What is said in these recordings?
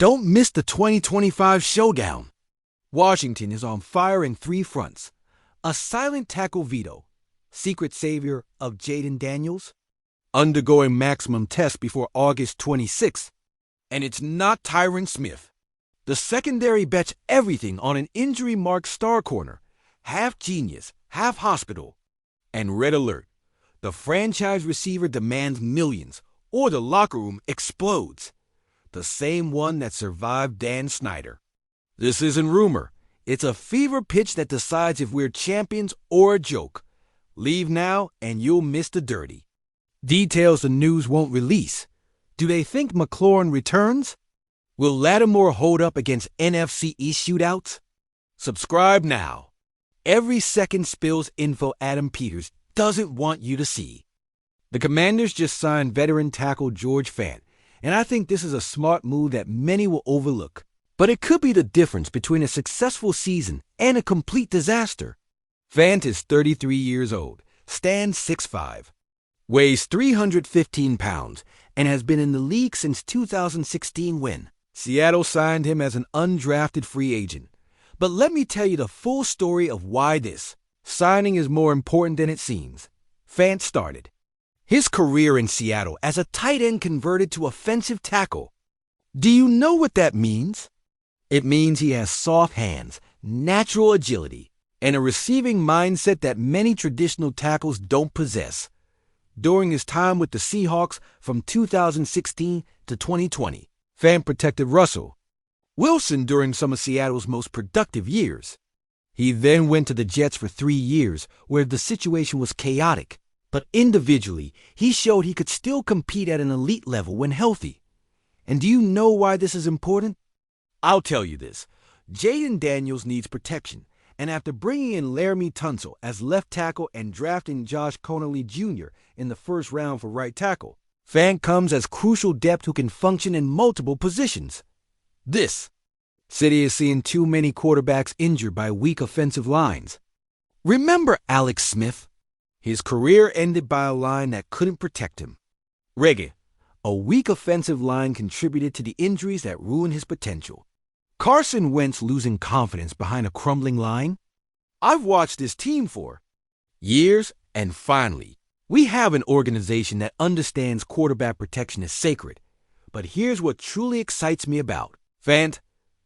Don't miss the 2025 showdown. Washington is on fire in three fronts. A silent tackle veto, secret savior of Jaden Daniels, undergoing maximum test before August 26th, and it's not Tyron Smith. The secondary bets everything on an injury-marked star corner, half genius, half hospital, and red alert. The franchise receiver demands millions, or the locker room explodes. The same one that survived Dan Snyder. This isn't rumor. It's a fever pitch that decides if we're champions or a joke. Leave now and you'll miss the dirty. Details the news won't release. Do they think McLaurin returns? Will Lattimore hold up against NFC East shootouts? Subscribe now. Every second spills info Adam Peters doesn't want you to see. The Commanders just signed veteran tackle George Fant, and I think this is a smart move that many will overlook. But it could be the difference between a successful season and a complete disaster. Fant is 33 years old, stands 6'5", weighs 315 pounds, and has been in the league since 2016 when Seattle signed him as an undrafted free agent. But let me tell you the full story of why this signing is more important than it seems. Fant started his career in Seattle as a tight end converted to offensive tackle. Do you know what that means? It means he has soft hands, natural agility, and a receiving mindset that many traditional tackles don't possess. During his time with the Seahawks from 2016 to 2020, Fant protected Russell Wilson during some of Seattle's most productive years. He then went to the Jets for 3 years, where the situation was chaotic. But individually, he showed he could still compete at an elite level when healthy. And do you know why this is important? I'll tell you this. Jaden Daniels needs protection, and after bringing in Laramie Tunsil as left tackle and drafting Josh Connolly Jr. in the first round for right tackle, Fant comes as crucial depth who can function in multiple positions. This city is seeing too many quarterbacks injured by weak offensive lines. Remember Alex Smith? His career ended by a line that couldn't protect him. Reggie, a weak offensive line contributed to the injuries that ruined his potential. Carson Wentz losing confidence behind a crumbling line? I've watched this team for years, and finally, we have an organization that understands quarterback protection is sacred. But here's what truly excites me about Fant.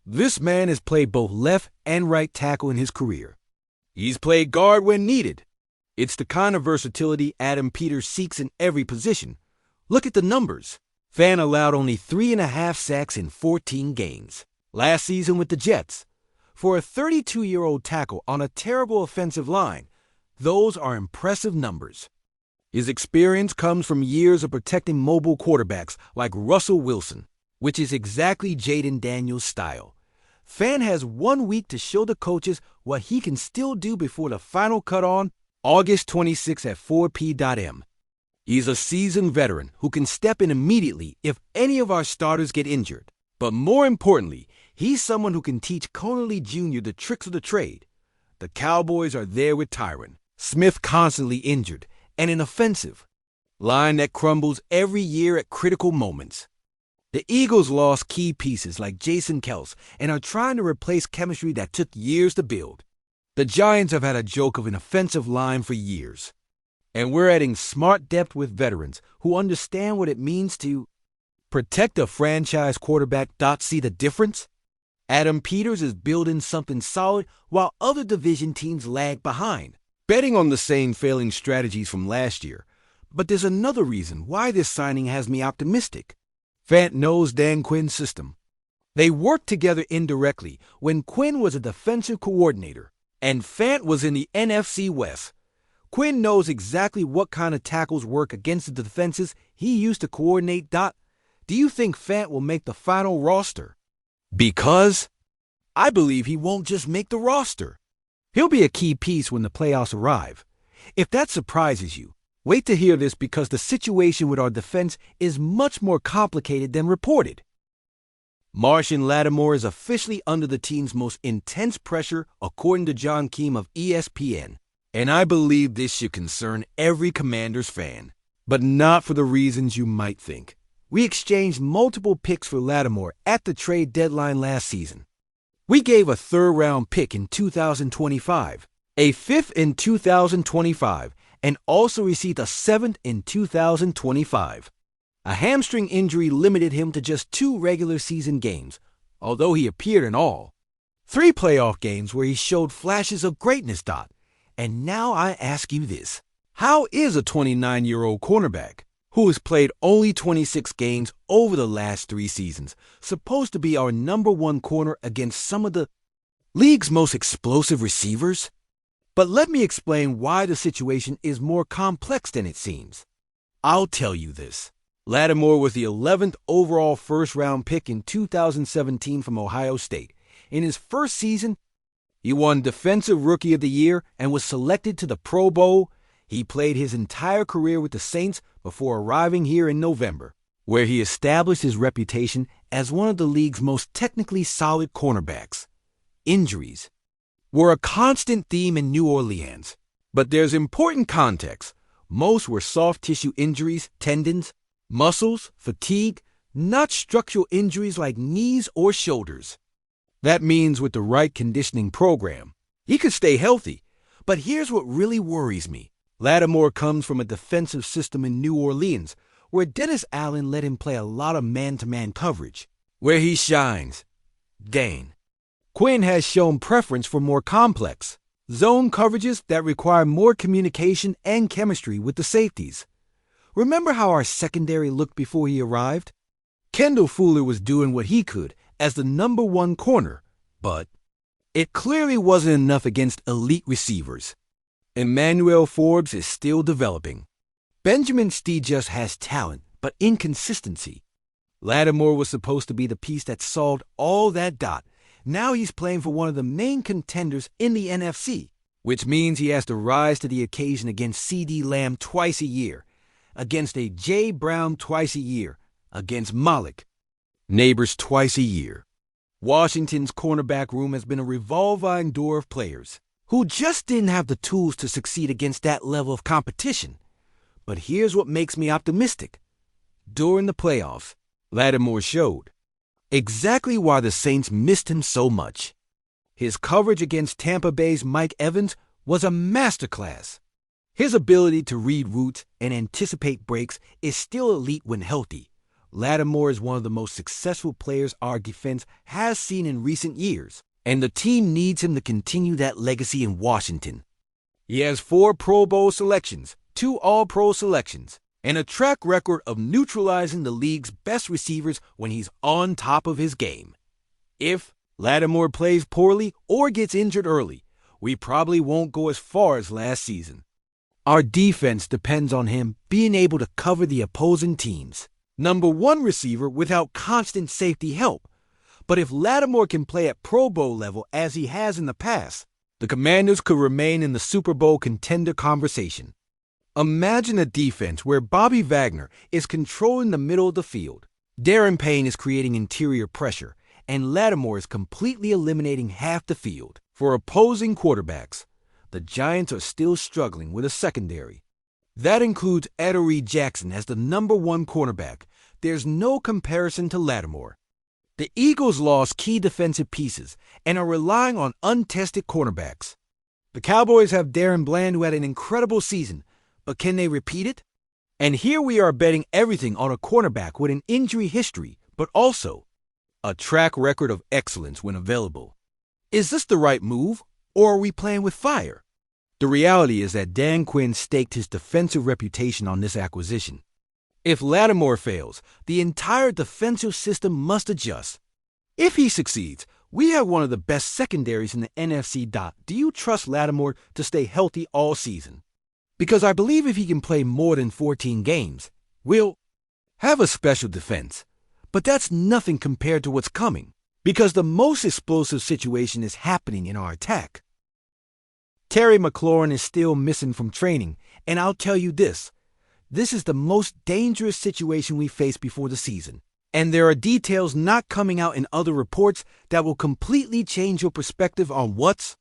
This man has played both left and right tackle in his career. He's played guard when needed. It's the kind of versatility Adam Peters seeks in every position. Look at the numbers. Fant allowed only 3.5 sacks in 14 games last season with the Jets. For a 32-year-old tackle on a terrible offensive line, those are impressive numbers. His experience comes from years of protecting mobile quarterbacks like Russell Wilson, which is exactly Jaden Daniels' style. Fant has 1 week to show the coaches what he can still do before the final cut on August 26 at 4 p.m. He's a seasoned veteran who can step in immediately if any of our starters get injured. But more importantly, he's someone who can teach Connolly Jr. the tricks of the trade. The Cowboys are there with Tyron Smith constantly injured, and an offensive line that crumbles every year at critical moments. The Eagles lost key pieces like Jason Kels and are trying to replace chemistry that took years to build. The Giants have had a joke of an offensive line for years. And we're adding smart depth with veterans who understand what it means to protect a franchise quarterback. See the difference? Adam Peters is building something solid while other division teams lag behind, betting on the same failing strategies from last year. But there's another reason why this signing has me optimistic. Fant knows Dan Quinn's system. They worked together indirectly when Quinn was a defensive coordinator and Fant was in the NFC West. Quinn knows exactly what kind of tackles work against the defenses he used to coordinate. Do you think Fant will make the final roster? Because I believe he won't just make the roster. He'll be a key piece when the playoffs arrive. If that surprises you, wait to hear this because the situation with our defense is much more complicated than reported. Marshon Lattimore is officially under the team's most intense pressure, according to John Keim of ESPN. And I believe this should concern every Commanders fan, but not for the reasons you might think. We exchanged multiple picks for Lattimore at the trade deadline last season. We gave a third-round pick in 2025, a fifth in 2025, and also received a seventh in 2025. A hamstring injury limited him to just 2 regular season games, although he appeared in all 3 playoff games where he showed flashes of greatness. And now I ask you this. How is a 29-year-old cornerback, who has played only 26 games over the last 3 seasons, supposed to be our number 1 corner against some of the league's most explosive receivers? But let me explain why the situation is more complex than it seems. I'll tell you this. Lattimore was the 11th overall first-round pick in 2017 from Ohio State. In his first season, he won Defensive Rookie of the Year and was selected to the Pro Bowl. He played his entire career with the Saints before arriving here in November, where he established his reputation as one of the league's most technically solid cornerbacks. Injuries were a constant theme in New Orleans, but there's important context. Most were soft tissue injuries, tendons, muscles, fatigue, not structural injuries like knees or shoulders. That means with the right conditioning program, he could stay healthy. But here's what really worries me. Lattimore comes from a defensive system in New Orleans where Dennis Allen let him play a lot of man-to-man coverage. Where he shines, Dan Quinn has shown preference for more complex zone coverages that require more communication and chemistry with the safeties. Remember how our secondary looked before he arrived? Kendall Fuller was doing what he could as the number 1 corner, but it clearly wasn't enough against elite receivers. Emmanuel Forbes is still developing. Benjamin Steedjust has talent, but inconsistency. Lattimore was supposed to be the piece that solved all that. Now he's playing for one of the main contenders in the NFC, which means he has to rise to the occasion against C.D. Lamb twice a year, against A.J. Brown twice a year, against Malik Neighbors twice a year. Washington's cornerback room has been a revolving door of players who just didn't have the tools to succeed against that level of competition. But here's what makes me optimistic. During the playoffs, Lattimore showed exactly why the Saints missed him so much. His coverage against Tampa Bay's Mike Evans was a masterclass. His ability to read routes and anticipate breaks is still elite when healthy. Lattimore is one of the most successful players our defense has seen in recent years, and the team needs him to continue that legacy in Washington. He has 4 Pro Bowl selections, 2 All-Pro selections, and a track record of neutralizing the league's best receivers when he's on top of his game. If Lattimore plays poorly or gets injured early, we probably won't go as far as last season. Our defense depends on him being able to cover the opposing team's number 1 receiver without constant safety help. But if Lattimore can play at Pro Bowl level as he has in the past, the Commanders could remain in the Super Bowl contender conversation. Imagine a defense where Bobby Wagner is controlling the middle of the field, Darren Payne is creating interior pressure, and Lattimore is completely eliminating half the field. For opposing quarterbacks, the Giants are still struggling with a secondary. That includes Adoree Jackson as the number 1 cornerback. There's no comparison to Lattimore. The Eagles lost key defensive pieces and are relying on untested cornerbacks. The Cowboys have Darren Bland, who had an incredible season, but can they repeat it? And here we are betting everything on a cornerback with an injury history, but also a track record of excellence when available. Is this the right move, or are we playing with fire? The reality is that Dan Quinn staked his defensive reputation on this acquisition. If Lattimore fails, the entire defensive system must adjust. If he succeeds, we have one of the best secondaries in the NFC. Do you trust Lattimore to stay healthy all season? Because I believe if he can play more than 14 games, we'll have a special defense. But that's nothing compared to what's coming, because the most explosive situation is happening in our attack. Terry McLaurin is still missing from training, and I'll tell you this is the most dangerous situation we faced before the season. And there are details not coming out in other reports that will completely change your perspective on what's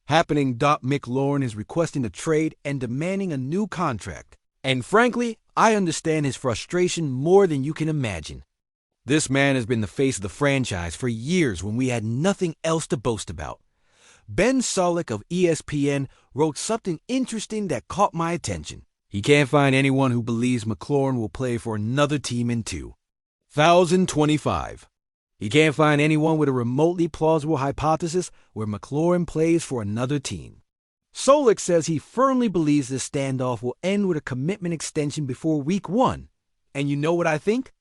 happening. McLaurin is requesting a trade and demanding a new contract. And frankly, I understand his frustration more than you can imagine. This man has been the face of the franchise for years when we had nothing else to boast about. Ben Solak of ESPN wrote something interesting that caught my attention. He can't find anyone who believes McLaurin will play for another team in 2025. He can't find anyone with a remotely plausible hypothesis where McLaurin plays for another team. Solak says he firmly believes this standoff will end with a commitment extension before Week 1. And you know what I think?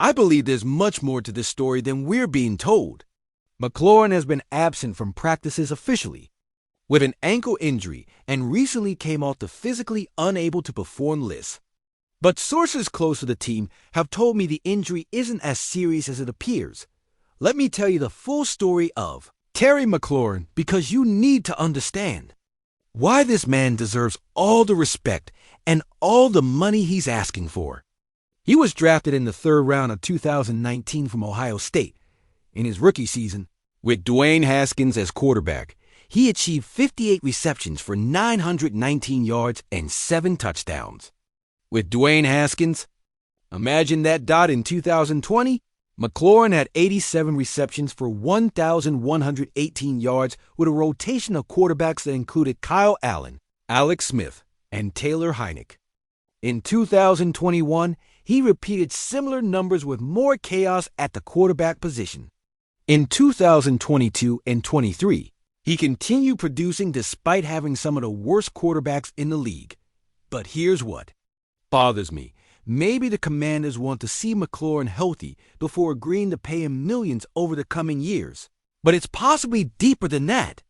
I believe there's much more to this story than we're being told. McLaurin has been absent from practices officially with an ankle injury and recently came off the physically unable to perform list. But sources close to the team have told me the injury isn't as serious as it appears. Let me tell you the full story of Terry McLaurin because you need to understand why this man deserves all the respect and all the money he's asking for. He was drafted in the 3rd round of 2019 from Ohio State. In his rookie season, with Dwayne Haskins as quarterback, he achieved 58 receptions for 919 yards and 7 touchdowns. With Dwayne Haskins, imagine that dot in 2020, McLaurin had 87 receptions for 1,118 yards with a rotation of quarterbacks that included Kyle Allen, Alex Smith, and Taylor Heinicke. In 2021, he repeated similar numbers with more chaos at the quarterback position. In 2022 and 23, he continued producing despite having some of the worst quarterbacks in the league. But here's what bothers me. Maybe the Commanders want to see McLaurin healthy before agreeing to pay him millions over the coming years. But it's possibly deeper than that.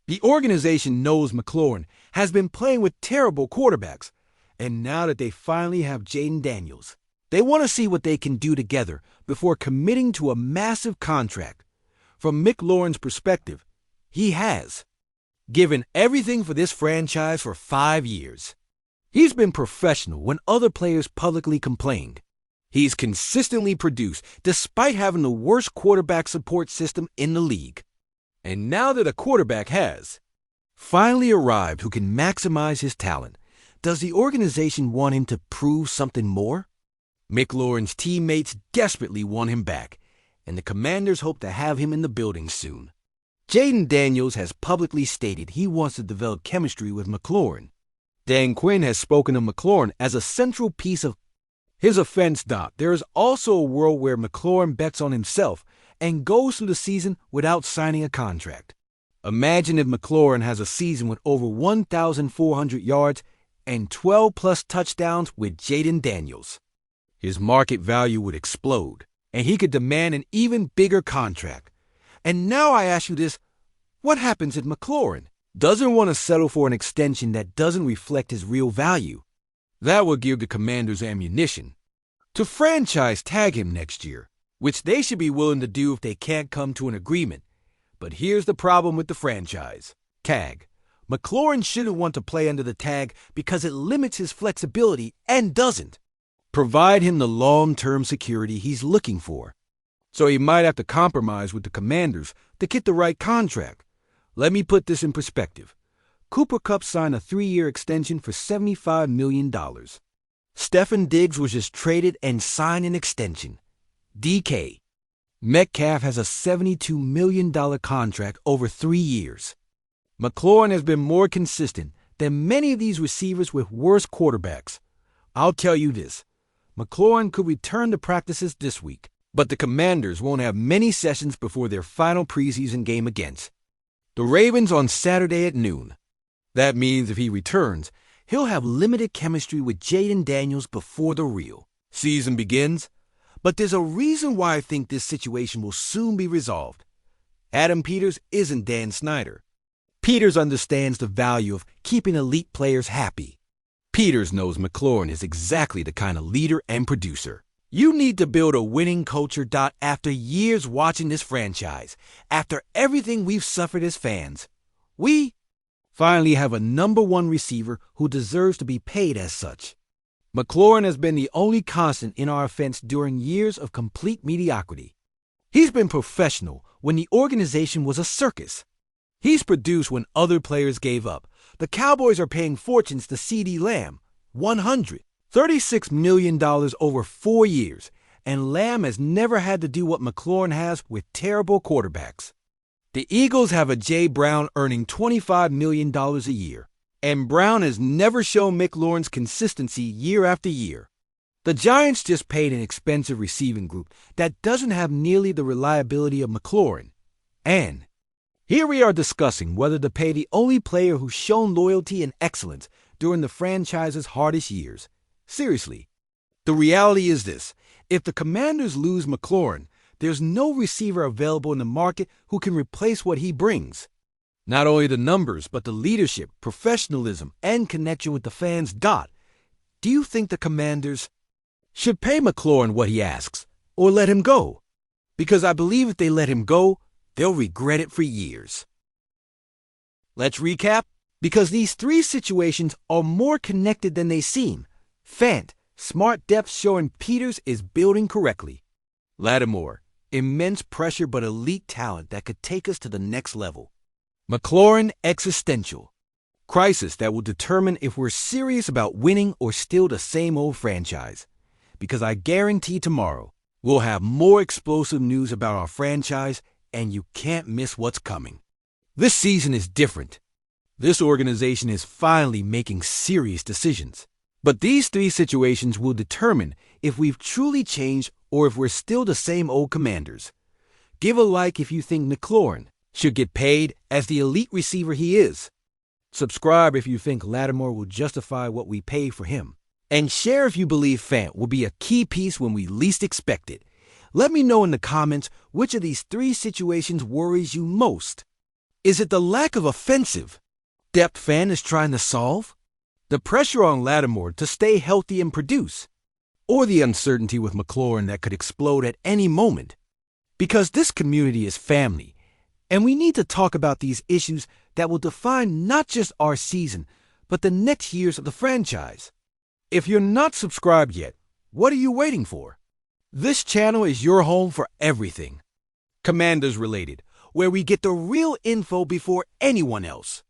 The organization knows McLaurin has been playing with terrible quarterbacks, and now that they finally have Jaden Daniels, they want to see what they can do together before committing to a massive contract. From McLaurin's perspective, he has given everything for this franchise for 5 years. He's been professional when other players publicly complained. He's consistently produced despite having the worst quarterback support system in the league. And now that a quarterback has finally arrived who can maximize his talent, does the organization want him to prove something more? McLaurin's teammates desperately want him back, and the Commanders hope to have him in the building soon. Jaden Daniels has publicly stated he wants to develop chemistry with McLaurin. Dan Quinn has spoken of McLaurin as a central piece of his offense. There is also a world where McLaurin bets on himself and goes through the season without signing a contract. Imagine if McLaurin has a season with over 1,400 yards and 12-plus touchdowns with Jaden Daniels. His market value would explode, and he could demand an even bigger contract. And now I ask you this, what happens if McLaurin doesn't want to settle for an extension that doesn't reflect his real value? That would give the Commanders ammunition to franchise tag him next year, which they should be willing to do if they can't come to an agreement. But here's the problem with the franchise tag. McLaurin shouldn't want to play under the tag because it limits his flexibility and doesn't provide him the long-term security he's looking for. So he might have to compromise with the Commanders to get the right contract. Let me put this in perspective. Cooper Kupp signed a 3-year extension for $75 million. Stefon Diggs was just traded and signed an extension. DK Metcalf has a $72 million contract over 3 years. McLaurin has been more consistent than many of these receivers with worse quarterbacks. I'll tell you this, McLaurin could return to practices this week, but the Commanders won't have many sessions before their final preseason game against the Ravens on Saturday at noon. That means if he returns, he'll have limited chemistry with Jaden Daniels before the real season begins. But there's a reason why I think this situation will soon be resolved. Adam Peters isn't Dan Snyder. Peters understands the value of keeping elite players happy. Peters knows McLaurin is exactly the kind of leader and producer you need to build a winning culture. After years watching this franchise, after everything we've suffered as fans, we finally have a number one receiver who deserves to be paid as such. McLaurin has been the only constant in our offense during years of complete mediocrity. He's been professional when the organization was a circus. He's produced when other players gave up. The Cowboys are paying fortunes to CeeDee Lamb, $100, $36 million over 4 years, and Lamb has never had to do what McLaurin has with terrible quarterbacks. The Eagles have a Jay Brown earning $25 million a year, and Brown has never shown McLaurin's consistency year after year. The Giants just paid an expensive receiving group that doesn't have nearly the reliability of McLaurin. And here we are discussing whether to pay the only player who's shown loyalty and excellence during the franchise's hardest years. Seriously, the reality is this. If the Commanders lose McLaurin, there's no receiver available in the market who can replace what he brings. Not only the numbers, but the leadership, professionalism, and connection with the fans. Do you think the Commanders should pay McLaurin what he asks, or let him go? Because I believe if they let him go, they'll regret it for years. Let's recap, because these three situations are more connected than they seem. Fant, smart depth showing Peters is building correctly. Lattimore, immense pressure but elite talent that could take us to the next level. McLaurin, existential. Crisis that will determine if we're serious about winning or still the same old franchise. Because I guarantee tomorrow, we'll have more explosive news about our franchise, and you can't miss what's coming. This season is different. This organization is finally making serious decisions. But these three situations will determine if we've truly changed or if we're still the same old Commanders. Give a like if you think McLaurin should get paid as the elite receiver he is. Subscribe if you think Lattimore will justify what we pay for him. And share if you believe Fant will be a key piece when we least expect it. Let me know in the comments which of these three situations worries you most. Is it the lack of offensive depth Fant is trying to solve? The pressure on Lattimore to stay healthy and produce? Or the uncertainty with McLaurin that could explode at any moment? Because this community is family, and we need to talk about these issues that will define not just our season, but the next years of the franchise. If you're not subscribed yet, what are you waiting for? This channel is your home for everything Commanders related, where we get the real info before anyone else.